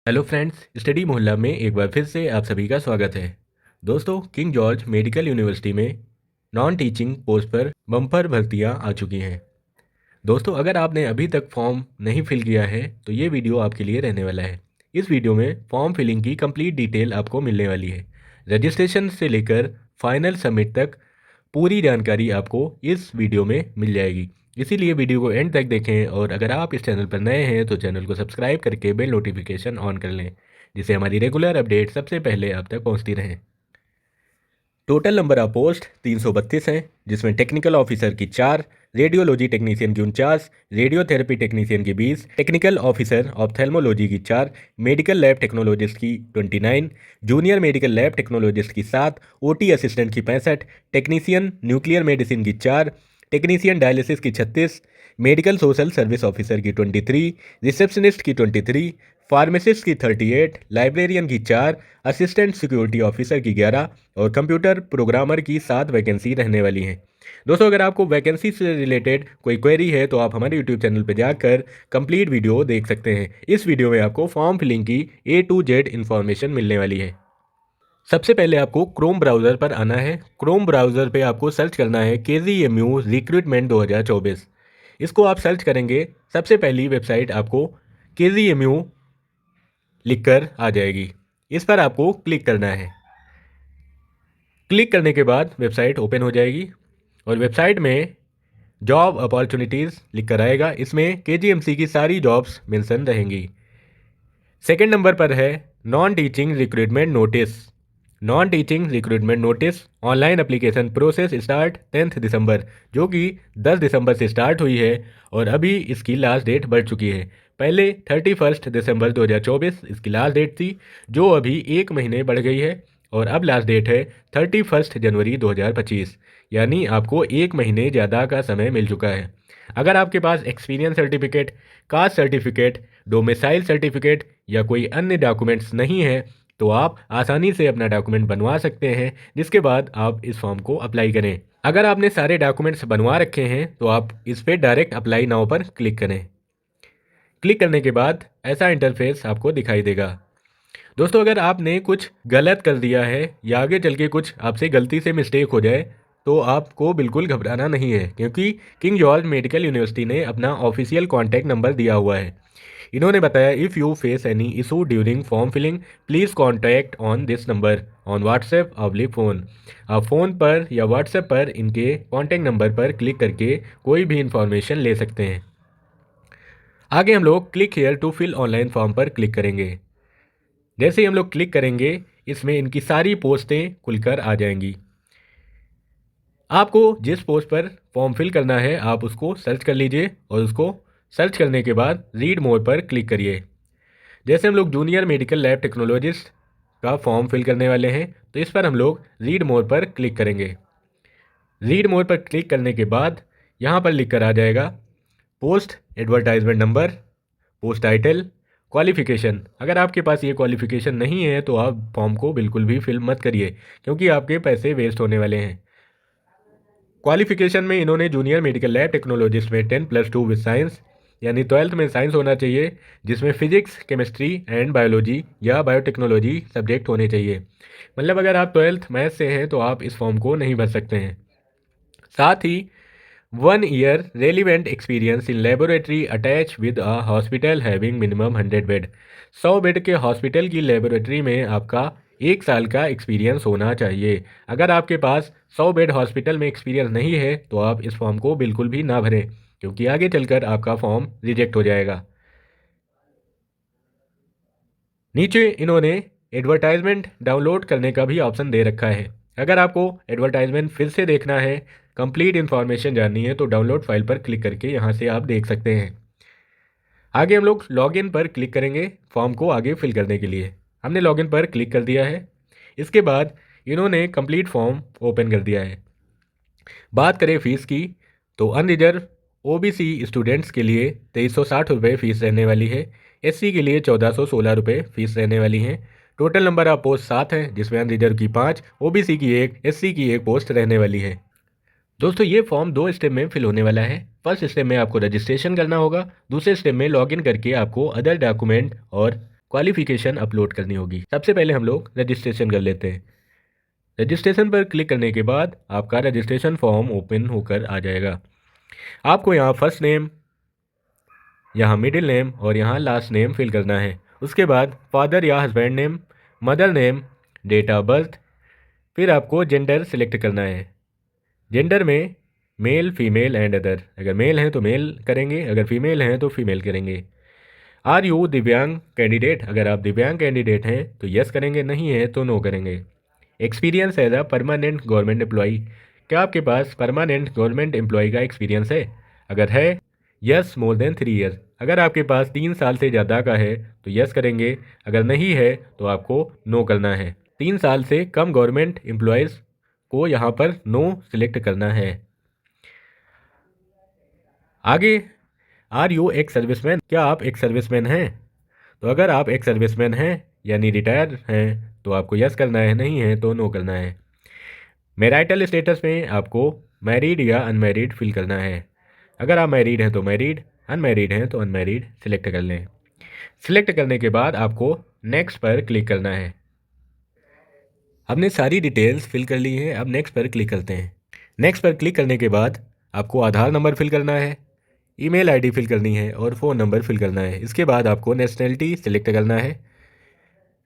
Hello friends, study मोहल्ला में एक बार फिर से आप सभी का स्वागत है। दोस्तों, किंग जॉर्ज मेडिकल यूनिवर्सिटी में नॉन टीचिंग पोस्ट पर बम्पर भर्तियां आ चुकी हैं। दोस्तों, अगर आपने अभी तक फॉर्म नहीं फिल किया है तो ये वीडियो आपके लिए रहने वाला है। इस वीडियो में फॉर्म फिलिंग की कंप्लीट डिटेल आपको मिलने वाली है। रजिस्ट्रेशन से लेकर फाइनल सबमिट तक पूरी जानकारी आपको इस वीडियो में मिल जाएगी। इसीलिए वीडियो को एंड तक देखें और अगर आप इस चैनल पर नए हैं तो चैनल को सब्सक्राइब करके बेल नोटिफिकेशन ऑन कर लें, जिससे हमारी रेगुलर अपडेट सबसे पहले आप तक पहुंचती रहें। टोटल नंबर ऑफ पोस्ट 332 हैं, जिसमें टेक्निकल ऑफिसर की 4, रेडियोलॉजी टेक्नीशियन की 49, रेडियोथेरेपी टेक्नीशियन की 20, टेक्निकल ऑफिसर ऑप्थेल्मोलॉजी की 4, मेडिकल लैब टेक्नोलॉजिस्ट की 29, जूनियर मेडिकल लैब टेक्नोलॉजिस्ट की 7, ओटी असिस्टेंट की 65, टेक्नीशियन न्यूक्लियर मेडिसिन की 4, टेक्नीशियन डायलिसिस की 36, मेडिकल सोशल सर्विस ऑफिसर की 23, रिसेप्शनिस्ट की 23, फार्मासिस्ट की 38, लाइब्रेरियन की 4, असिस्टेंट सिक्योरिटी ऑफिसर की 11 और कंप्यूटर प्रोग्रामर की 7 वैकेंसी रहने वाली हैं। दोस्तों, अगर आपको वैकेंसी से रिलेटेड कोई क्वेरी है तो आप हमारे यूट्यूब चैनल पर जाकर कंप्लीट वीडियो देख सकते हैं। इस वीडियो में आपको फॉर्म फिलिंग की A to Z इन्फॉर्मेशन मिलने वाली है। सबसे पहले आपको क्रोम ब्राउज़र पर आना है। क्रोम ब्राउज़र पे आपको सर्च करना है KZMU रिक्रूटमेंट 2024। इसको आप सर्च करेंगे, सबसे पहली वेबसाइट आपको KZMU लिखकर आ जाएगी। इस पर आपको क्लिक करना है। क्लिक करने के बाद वेबसाइट ओपन हो जाएगी और वेबसाइट में जॉब अपॉर्चुनिटीज़ लिख कर आएगा। इसमें KGMC की सारी जॉब्स मेंशन रहेंगी। सेकंड नंबर पर है non teaching recruitment notice. Non teaching recruitment notice online application process start 10 दिसंबर, जो कि 10 दिसंबर से स्टार्ट हुई है और अभी इसकी लास्ट डेट बढ़ चुकी है। पहले 31 दिसंबर 2024 इसकी लास्ट डेट थी, जो अभी एक महीने बढ़ गई है और अब लास्ट डेट है 31 जनवरी 2025, यानी आपको एक महीने ज़्यादा का समय मिल चुका है। अगर आपके पास experience certificate, caste certificate, domicile certificate या कोई अन्य डॉक्यूमेंट्स नहीं है तो आप आसानी से अपना डॉक्यूमेंट बनवा सकते हैं, जिसके बाद आप इस फॉर्म को अप्लाई करें। अगर आपने सारे डॉक्यूमेंट्स बनवा रखे हैं तो आप इस पर डायरेक्ट अप्लाई नाउ पर क्लिक करें। क्लिक करने के बाद ऐसा इंटरफेस आपको दिखाई देगा। दोस्तों, अगर आपने कुछ गलत कर दिया है या आगे चल के कुछ आपसे गलती से मिस्टेक हो जाए तो आपको बिल्कुल घबराना नहीं है, क्योंकि किंग जॉर्ज मेडिकल यूनिवर्सिटी ने अपना ऑफिशियल कॉन्टैक्ट नंबर दिया हुआ है। इन्होंने बताया, if you face any issue during form filling please contact on this number on WhatsApp oblique phone. आप फ़ोन पर या व्हाट्सएप पर इनके कॉन्टैक्ट नंबर पर क्लिक करके कोई भी इंफॉर्मेशन ले सकते हैं। आगे हम लोग click here to fill online form पर क्लिक करेंगे। जैसे ही हम लोग क्लिक करेंगे, इसमें इनकी सारी पोस्टें खुलकर आ जाएंगी। आपको जिस पोस्ट पर फॉर्म फिल करना है आप उसको सर्च कर लीजिए और उसको सर्च करने के बाद रीड मोर पर क्लिक करिए। जैसे हम लोग जूनियर मेडिकल लैब टेक्नोलॉजिस्ट का फॉर्म फिल करने वाले हैं तो इस पर हम लोग रीड मोर पर क्लिक करेंगे। रीड मोर पर क्लिक करने के बाद यहाँ पर लिख कर आ जाएगा post advertisement number, post title, qualification. अगर आपके पास ये क्वालिफ़िकेशन नहीं है तो आप फॉर्म को बिल्कुल भी फिल मत करिए, क्योंकि आपके पैसे वेस्ट होने वाले हैं। क्वालिफ़िकेशन में इन्होंने जूनियर मेडिकल लैब टेक्नोलॉजिस्ट में 10+2 विद साइंस, यानी 12th में साइंस होना चाहिए, जिसमें फिजिक्स, केमिस्ट्री एंड बायोलॉजी या बायोटेक्नोलॉजी सब्जेक्ट होने चाहिए। मतलब अगर आप 12th मैथ से हैं तो आप इस फॉर्म को नहीं भर सकते हैं। साथ ही 1 year relevant experience in laboratory attach with a hospital having minimum 100 bed. 100 bed के हॉस्पिटल की लेबोरेटरी में आपका 1 साल का एक्सपीरियंस होना चाहिए। अगर आपके पास 100 बेड हॉस्पिटल में एक्सपीरियंस नहीं है तो आप इस फॉर्म को बिल्कुल भी ना भरें, क्योंकि आगे चलकर आपका फॉर्म रिजेक्ट हो जाएगा। नीचे इन्होंने एडवर्टाइजमेंट डाउनलोड करने का भी ऑप्शन दे रखा है। अगर आपको एडवर्टाइजमेंट फिर से देखना है, कंप्लीट इन्फॉर्मेशन जाननी है, तो डाउनलोड फाइल पर क्लिक करके यहाँ से आप देख सकते हैं। आगे हम लोग लॉगिन पर क्लिक करेंगे फॉर्म को आगे फिल करने के लिए। हमने लॉगिन पर क्लिक कर दिया है। इसके बाद इन्होंने कंप्लीट फॉर्म ओपन कर दिया है। बात करें फ़ीस की तो अनरिजर्व ओबीसी स्टूडेंट्स के लिए 2360 रुपये फ़ीस रहने वाली है। एससी के लिए 1416 रुपये फ़ीस रहने वाली है। टोटल नंबर ऑफ पोस्ट 7 हैं, जिसमें अनरिजर्व की 5, ओबीसी की 1, एससी की 1 पोस्ट रहने वाली है। दोस्तों, ये फॉर्म 2 स्टेप में फिल होने वाला है। फर्स्ट स्टेप में आपको रजिस्ट्रेशन करना होगा, दूसरे स्टेप में लॉगिन करके आपको अदर डॉक्यूमेंट और क्वालिफिकेशन अपलोड करनी होगी। सबसे पहले हम लोग रजिस्ट्रेशन कर लेते हैं। रजिस्ट्रेशन पर क्लिक करने के बाद आपका रजिस्ट्रेशन फॉर्म ओपन होकर आ जाएगा। आपको यहाँ फर्स्ट नेम, यहाँ मिडिल नेम और यहाँ लास्ट नेम फिल करना है। उसके बाद फादर या husband name, mother name, date of birth, फिर आपको जेंडर सिलेक्ट करना है। जेंडर में मेल, फीमेल एंड अदर। अगर मेल हैं तो मेल करेंगे, अगर फीमेल हैं तो फीमेल करेंगे। आर यू दिव्यांग कैंडिडेट, अगर आप दिव्यांग कैंडिडेट हैं तो यस करेंगे, नहीं है तो नो करेंगे। Experience as a permanent government employee, क्या आपके पास परमानेंट गवर्नमेंट एम्प्लॉई का एक्सपीरियंस है? अगर है, यस मोर देन 3 ईयर। अगर आपके पास 3 साल से ज़्यादा का है तो यस करेंगे, अगर नहीं है तो आपको नो करना है। 3 साल से कम गवर्नमेंट एम्प्लॉयज़ को यहाँ पर नो सिलेक्ट करना है। आगे, आर यू एक सर्विसमैन, क्या आप एक सर्विसमैन हैं? तो अगर आप एक सर्विसमैन हैं यानी रिटायर हैं तो आपको यस करना है, नहीं है तो नो करना है। मैरिटल स्टेटस में आपको मैरिड या अनमैरिड फिल करना है। अगर आप मैरिड हैं तो मैरिड, अनमैरिड हैं तो अनमैरिड सिलेक्ट कर लें। सिलेक्ट करने के बाद आपको नेक्स्ट पर क्लिक करना है। हमने सारी डिटेल्स फिल कर ली हैं, अब नेक्स्ट पर क्लिक करते हैं। नेक्स्ट पर क्लिक करने के बाद आपको आधार नंबर फिल करना है, ईमेल आईडी फिल करनी है और फ़ोन नंबर फिल करना है। इसके बाद आपको नेशनैलिटी सिलेक्ट करना है।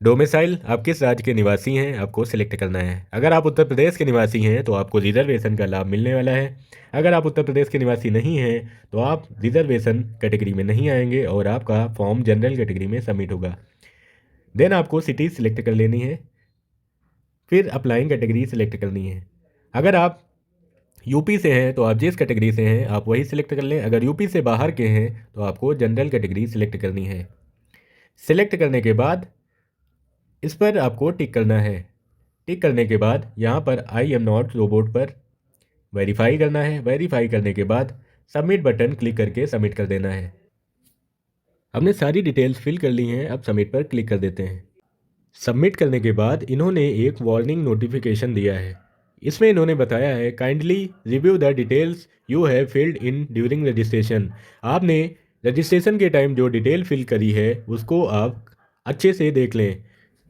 डोमिसाइल, आप किस राज्य के निवासी हैं, आपको सिलेक्ट करना है। अगर आप उत्तर प्रदेश के निवासी हैं तो आपको रिजर्वेशन का लाभ मिलने वाला है। अगर आप उत्तर प्रदेश के निवासी नहीं हैं तो आप रिजर्वेशन कैटेगरी में नहीं आएंगे और आपका फॉर्म जनरल कैटेगरी में सबमिट होगा। देन आपको सिटी सिलेक्ट कर लेनी है, फिर अप्लाइंग कैटेगरी सिलेक्ट करनी है। अगर आप यूपी से हैं तो आप जिस कैटेगरी से हैं आप वही सिलेक्ट कर लें। अगर यूपी से बाहर के हैं तो आपको जनरल कैटेगरी सिलेक्ट करनी है। सिलेक्ट करने के बाद इस पर आपको टिक करना है। टिक करने के बाद यहाँ पर आई एम नॉट रोबोट पर वेरीफाई करना है। वेरीफाई करने के बाद सबमिट बटन क्लिक करके सबमिट कर देना है। हमने सारी डिटेल्स फिल कर ली हैं, अब सबमिट पर क्लिक कर देते हैं। सबमिट करने के बाद इन्होंने एक वार्निंग नोटिफिकेशन दिया है। इसमें इन्होंने बताया है, kindly review the details you have filled in during registration. आपने रजिस्ट्रेशन के टाइम जो डिटेल फिल करी है उसको आप अच्छे से देख लें।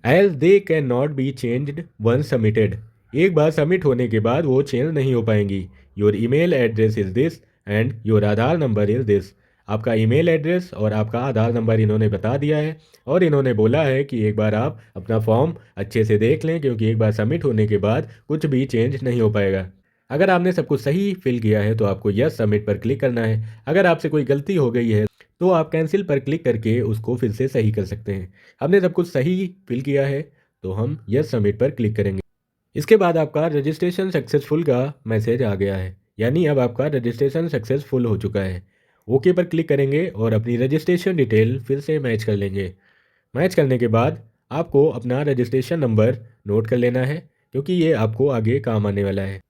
As they can not be changed once submitted, एक बार सबमिट होने के बाद वो चेंज नहीं हो पाएंगी। Your email address is this and your Aadhaar number is this. आपका ईमेल एड्रेस और आपका आधार नंबर इन्होंने बता दिया है और इन्होंने बोला है कि एक बार आप अपना फॉर्म अच्छे से देख लें, क्योंकि एक बार सबमिट होने के बाद कुछ भी चेंज नहीं हो पाएगा। अगर आपने सब कुछ सही फिल किया है तो आपको यस सबमिट पर क्लिक करना है। अगर आपसे कोई गलती हो गई है तो आप कैंसिल पर क्लिक करके उसको फिर से सही कर सकते हैं। हमने सब कुछ सही फिल किया है तो हम यस सबमिट पर क्लिक करेंगे। इसके बाद आपका रजिस्ट्रेशन सक्सेसफुल का मैसेज आ गया है, यानी अब आपका रजिस्ट्रेशन सक्सेसफुल हो चुका है। ओके पर क्लिक करेंगे और अपनी रजिस्ट्रेशन डिटेल फिर से मैच कर लेंगे। मैच करने के बाद आपको अपना रजिस्ट्रेशन नंबर नोट कर लेना है, क्योंकि ये आपको आगे काम आने वाला है।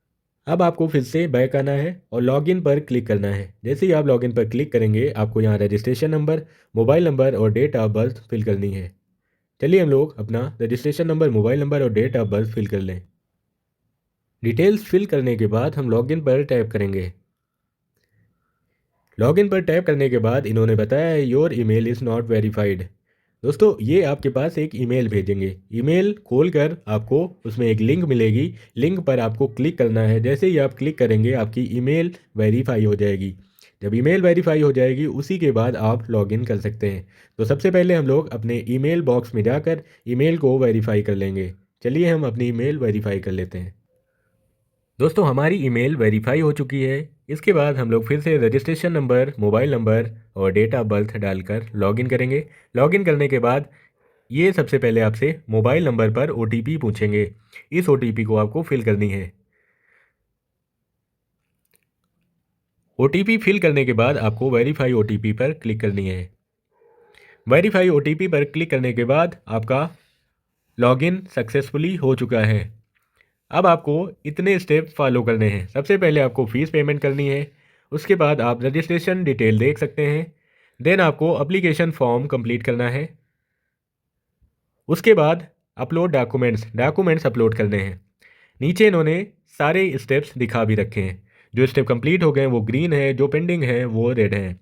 अब आपको फिर से बैक आना है और लॉगिन पर क्लिक करना है। जैसे ही आप लॉगिन पर क्लिक करेंगे आपको यहाँ रजिस्ट्रेशन नंबर, मोबाइल नंबर और डेट ऑफ बर्थ फिल करनी है। चलिए हम लोग अपना रजिस्ट्रेशन नंबर, मोबाइल नंबर और डेट ऑफ बर्थ फिल कर लें। डिटेल्स फिल करने के बाद हम लॉगिन पर टैप करेंगे। लॉगिन पर टैप करने के बाद इन्होंने बताया है your email is not verified. दोस्तों, ये आपके पास एक ईमेल भेजेंगे। ईमेल खोलकर आपको उसमें एक लिंक मिलेगी, लिंक पर आपको क्लिक करना है। जैसे ही आप क्लिक करेंगे आपकी ईमेल वेरीफाई हो जाएगी। जब ईमेल वेरीफाई हो जाएगी उसी के बाद आप लॉगिन कर सकते हैं। तो सबसे पहले हम लोग अपने ईमेल बॉक्स में जाकर ईमेल को वेरीफाई कर लेंगे। चलिए हम अपनी ईमेल वेरीफाई कर लेते हैं। दोस्तों, हमारी ईमेल वेरीफाई हो चुकी है। इसके बाद हम लोग फिर से रजिस्ट्रेशन नंबर, मोबाइल नंबर और डेट ऑफ बर्थ डालकर लॉगिन करेंगे। लॉगिन करने के बाद ये सबसे पहले आपसे मोबाइल नंबर पर ओटीपी पूछेंगे। इस ओटीपी को आपको फिल करनी है। ओटीपी फिल करने के बाद आपको वेरीफाई ओटीपी पर क्लिक करनी है। वेरीफाई ओटीपी पर क्लिक करने के बाद आपका लॉगिन सक्सेसफुली हो चुका है। अब आपको इतने स्टेप फॉलो करने हैं। सबसे पहले आपको फ़ीस पेमेंट करनी है। उसके बाद आप रजिस्ट्रेशन डिटेल देख सकते हैं। देन आपको एप्लीकेशन फॉर्म कंप्लीट करना है। उसके बाद अपलोड डॉक्यूमेंट्स अपलोड करने हैं। नीचे इन्होंने सारे स्टेप्स दिखा भी रखे हैं। जो स्टेप कंप्लीट हो गए वो ग्रीन है, जो पेंडिंग है वो रेड है।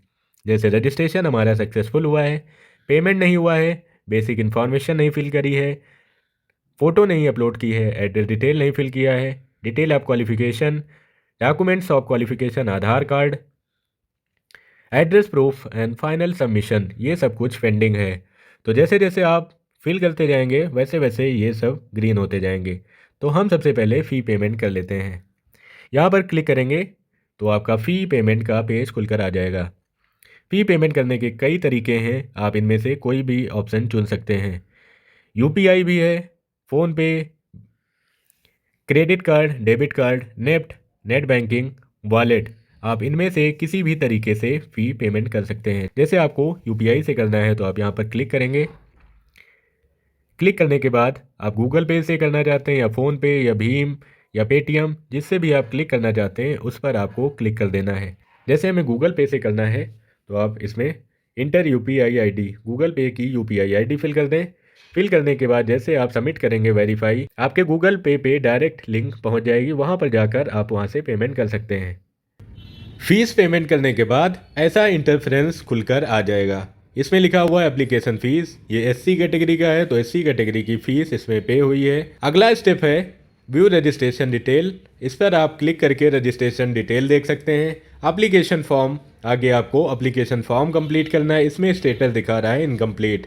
जैसे रजिस्ट्रेशन हमारा सक्सेसफुल हुआ है, पेमेंट नहीं हुआ है, बेसिक इन्फॉर्मेशन नहीं फिल करी है, फ़ोटो नहीं अपलोड की है, एड्रेस डिटेल नहीं फिल किया है, detail of qualification, documents of qualification, Aadhaar card, address proof and final submission, ये सब कुछ पेंडिंग है। तो जैसे जैसे आप फिल करते जाएंगे वैसे वैसे ये सब ग्रीन होते जाएंगे। तो हम सबसे पहले फ़ी पेमेंट कर लेते हैं। यहाँ पर क्लिक करेंगे तो आपका फ़ी पेमेंट का पेज खुलकर आ जाएगा। फ़ी पेमेंट करने के कई तरीके हैं, आप इनमें से कोई भी ऑप्शन चुन सकते हैं। यूपीआई भी है, PhonePe, credit card, debit card, NEFT, net banking, wallet, आप इनमें से किसी भी तरीके से फ़ी पेमेंट कर सकते हैं। जैसे आपको यूपीआई से करना है तो आप यहाँ पर क्लिक करेंगे। क्लिक करने के बाद आप गूगल पे से करना चाहते हैं या फ़ोनपे या भीम या पेटीएम, जिससे भी आप क्लिक करना चाहते हैं उस पर आपको क्लिक कर देना है। जैसे हमें गूगल पे से करना है तो आप इसमें इंटर यूपीआई आईडी, गूगल पे की यूपीआई आईडी फिल कर दें। फिल करने के बाद जैसे आप सबमिट करेंगे वेरीफाई, आपके गूगल पे डायरेक्ट लिंक पहुंच जाएगी, वहां पर जाकर आप वहां से पेमेंट कर सकते हैं। फीस पेमेंट करने के बाद ऐसा इंटरफेरेंस खुलकर आ जाएगा। इसमें लिखा हुआ है एप्लीकेशन फीस, ये एससी कैटेगरी का है तो एससी कैटेगरी की फ़ीस इसमें पे हुई है। अगला स्टेप है व्यू रजिस्ट्रेशन डिटेल, इस पर आप क्लिक करके रजिस्ट्रेशन डिटेल देख सकते हैं। एप्लीकेशन फॉर्म, आगे आपको एप्लीकेशन फॉर्म कंप्लीट करना है, इसमें स्टेटस दिखा रहा है इनकम्प्लीट।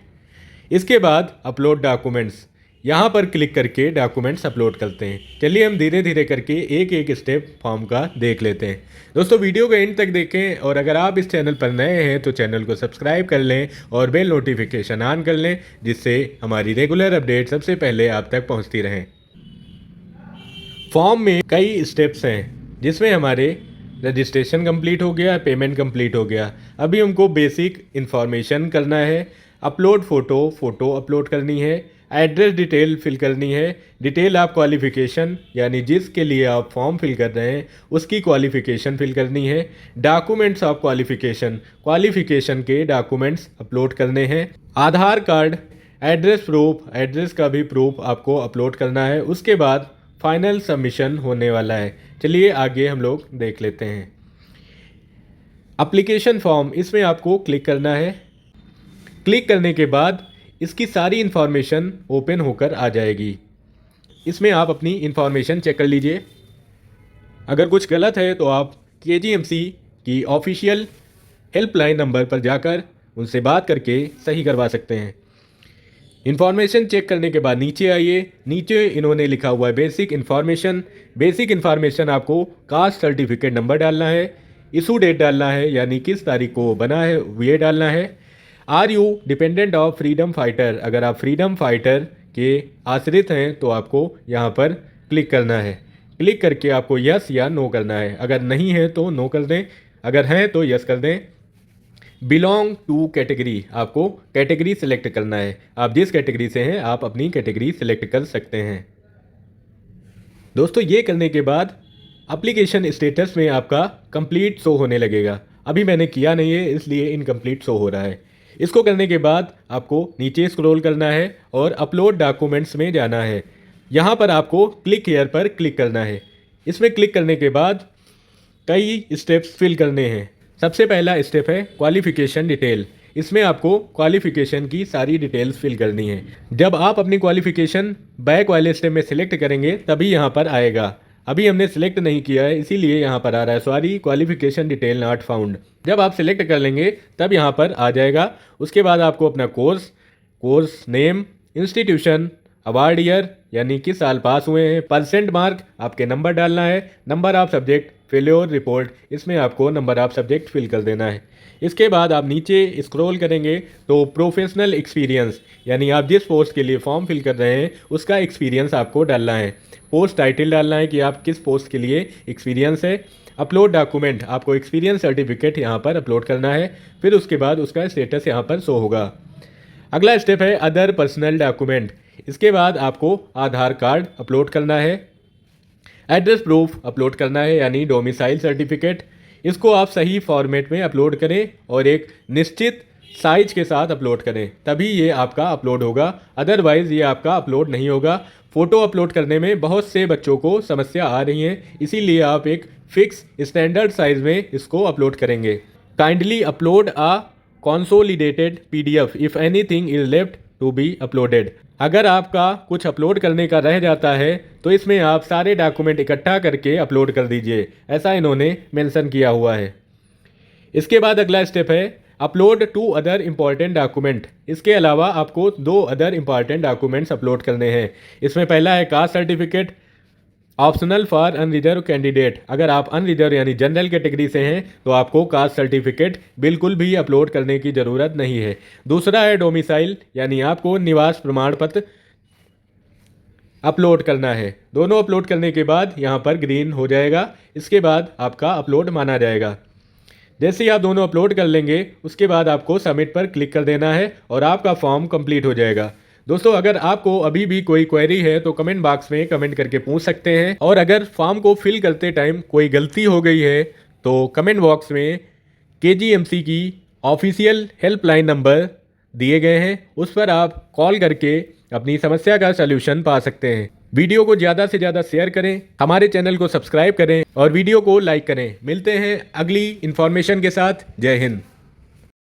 इसके बाद अपलोड डॉक्यूमेंट्स, यहाँ पर क्लिक करके डॉक्यूमेंट्स अपलोड करते हैं। चलिए हम धीरे धीरे करके एक एक स्टेप फॉर्म का देख लेते हैं। दोस्तों वीडियो को एंड तक देखें और अगर आप इस चैनल पर नए हैं तो चैनल को सब्सक्राइब कर लें और बेल नोटिफिकेशन ऑन कर लें, जिससे हमारी रेगुलर अपडेट सबसे पहले आप तक पहुँचती रहें। फॉर्म में कई स्टेप्स हैं जिसमें हमारे रजिस्ट्रेशन कंप्लीट हो गया, पेमेंट कंप्लीट हो गया। अभी हमको बेसिक इन्फॉर्मेशन करना है, अपलोड फ़ोटो अपलोड करनी है, एड्रेस डिटेल फिल करनी है, डिटेल ऑफ क्वालिफ़िकेशन यानी जिसके लिए आप फॉर्म फिल कर रहे हैं उसकी क्वालिफ़िकेशन फिल करनी है, डॉक्यूमेंट्स ऑफ क्वालिफ़िकेशन के डॉक्यूमेंट्स अपलोड करने हैं, आधार कार्ड, एड्रेस प्रूफ, एड्रेस का भी प्रूफ आपको अपलोड करना है। उसके बाद फाइनल सबमिशन होने वाला है। चलिए आगे हम लोग देख लेते हैं। एप्लीकेशन फॉर्म, इसमें आपको क्लिक करना है। क्लिक करने के बाद इसकी सारी इन्फॉर्मेशन ओपन होकर आ जाएगी। इसमें आप अपनी इन्फॉर्मेशन चेक कर लीजिए। अगर कुछ गलत है तो आप केजीएमसी की ऑफिशियल हेल्पलाइन नंबर पर जाकर उनसे बात करके सही करवा सकते हैं। इन्फॉर्मेशन चेक करने के बाद नीचे आइए। नीचे इन्होंने लिखा हुआ है बेसिक इन्फॉर्मेशन आपको कास्ट सर्टिफिकेट नंबर डालना है, इशू डेट डालना है यानी किस तारीख को बना है ये डालना है। Are you dependent of freedom fighter, अगर आप फ्रीडम फाइटर के आश्रित हैं तो आपको यहाँ पर क्लिक करना है। क्लिक करके आपको यस या नो करना है, अगर नहीं है तो नो कर दें, अगर हैं तो यस कर दें। बिलोंग टू कैटेगरी, आपको कैटेगरी सिलेक्ट करना है, आप जिस कैटेगरी से हैं आप अपनी कैटेगरी सिलेक्ट कर सकते हैं। दोस्तों ये करने के बाद एप्लीकेशन स्टेटस में आपका कंप्लीट शो होने लगेगा। अभी मैंने किया नहीं है इसलिए इनकम्प्लीट शो हो रहा है। इसको करने के बाद आपको नीचे स्क्रॉल करना है और अपलोड डॉक्यूमेंट्स में जाना है। यहाँ पर आपको क्लिक हियर पर क्लिक करना है। इसमें क्लिक करने के बाद कई स्टेप्स फिल करने हैं। सबसे पहला स्टेप है क्वालिफ़िकेशन डिटेल, इसमें आपको क्वालिफ़िकेशन की सारी डिटेल्स फिल करनी है। जब आप अपनी क्वालिफ़िकेशन बैक वाले स्टेप में सिलेक्ट करेंगे तभी यहाँ पर आएगा। अभी हमने सिलेक्ट नहीं किया है इसीलिए यहाँ पर आ रहा है sorry qualification detail not found. जब आप सिलेक्ट कर लेंगे तब यहाँ पर आ जाएगा। उसके बाद आपको अपना course name, institution, award year यानी किस साल पास हुए हैं, परसेंट मार्क, आपके नंबर डालना है, number of subject, failure report, इसमें आपको नंबर ऑफ सब्जेक्ट फिल कर देना है। इसके बाद आप नीचे स्क्रॉल करेंगे तो प्रोफेशनल एक्सपीरियंस यानी आप जिस पोस्ट के लिए फॉर्म फिल कर रहे हैं उसका एक्सपीरियंस आपको डालना है। पोस्ट टाइटल डालना है कि आप किस पोस्ट के लिए एक्सपीरियंस है। अपलोड डॉक्यूमेंट, आपको एक्सपीरियंस सर्टिफिकेट यहाँ पर अपलोड करना है, फिर उसके बाद उसका स्टेटस यहाँ पर शो होगा। अगला स्टेप है अदर पर्सनल डॉक्यूमेंट, इसके बाद आपको आधार कार्ड अपलोड करना है, एड्रेस प्रूफ अपलोड करना है यानी डोमिसाइल सर्टिफिकेट। इसको आप सही फॉर्मेट में अपलोड करें और एक निश्चित साइज के साथ अपलोड करें, तभी ये आपका अपलोड होगा, अदरवाइज़ ये आपका अपलोड नहीं होगा। फ़ोटो अपलोड करने में बहुत से बच्चों को समस्या आ रही है, इसीलिए आप एक फिक्स स्टैंडर्ड साइज में इसको अपलोड करेंगे। Kindly upload a consolidated PDF if anything is left to be uploaded. अगर आपका कुछ अपलोड करने का रह जाता है तो इसमें आप सारे डॉक्यूमेंट इकट्ठा करके अपलोड कर दीजिए, ऐसा इन्होंने मेंशन किया हुआ है। इसके बाद अगला स्टेप है upload to other important document. इसके अलावा आपको 2 अदर इम्पॉर्टेंट डॉक्यूमेंट्स अपलोड करने हैं। इसमें पहला है caste certificate, optional for unreserved candidate. अगर आप अनरिजर्व यानी जनरल कैटेगरी से हैं तो आपको कास्ट सर्टिफिकेट बिल्कुल भी अपलोड करने की ज़रूरत नहीं है। दूसरा है डोमिसाइल, यानी आपको निवास प्रमाण पत्र अपलोड करना है। दोनों अपलोड करने के बाद यहाँ पर ग्रीन हो जाएगा, इसके बाद आपका अपलोड माना जाएगा। जैसे ही आप दोनों अपलोड कर लेंगे उसके बाद आपको सबमिट पर क्लिक कर देना है और आपका फॉर्म कंप्लीट हो जाएगा। दोस्तों, अगर आपको अभी भी कोई क्वेरी है तो कमेंट बॉक्स में कमेंट करके पूछ सकते हैं, और अगर फॉर्म को फिल करते टाइम कोई गलती हो गई है तो कमेंट बॉक्स में KGMC की ऑफिशियल हेल्पलाइन नंबर दिए गए हैं, उस पर आप कॉल करके अपनी समस्या का सलूशन पा सकते हैं। वीडियो को ज़्यादा से ज़्यादा शेयर करें, हमारे चैनल को सब्सक्राइब करें और वीडियो को लाइक करें। मिलते हैं अगली इन्फॉर्मेशन के साथ। जय हिंद।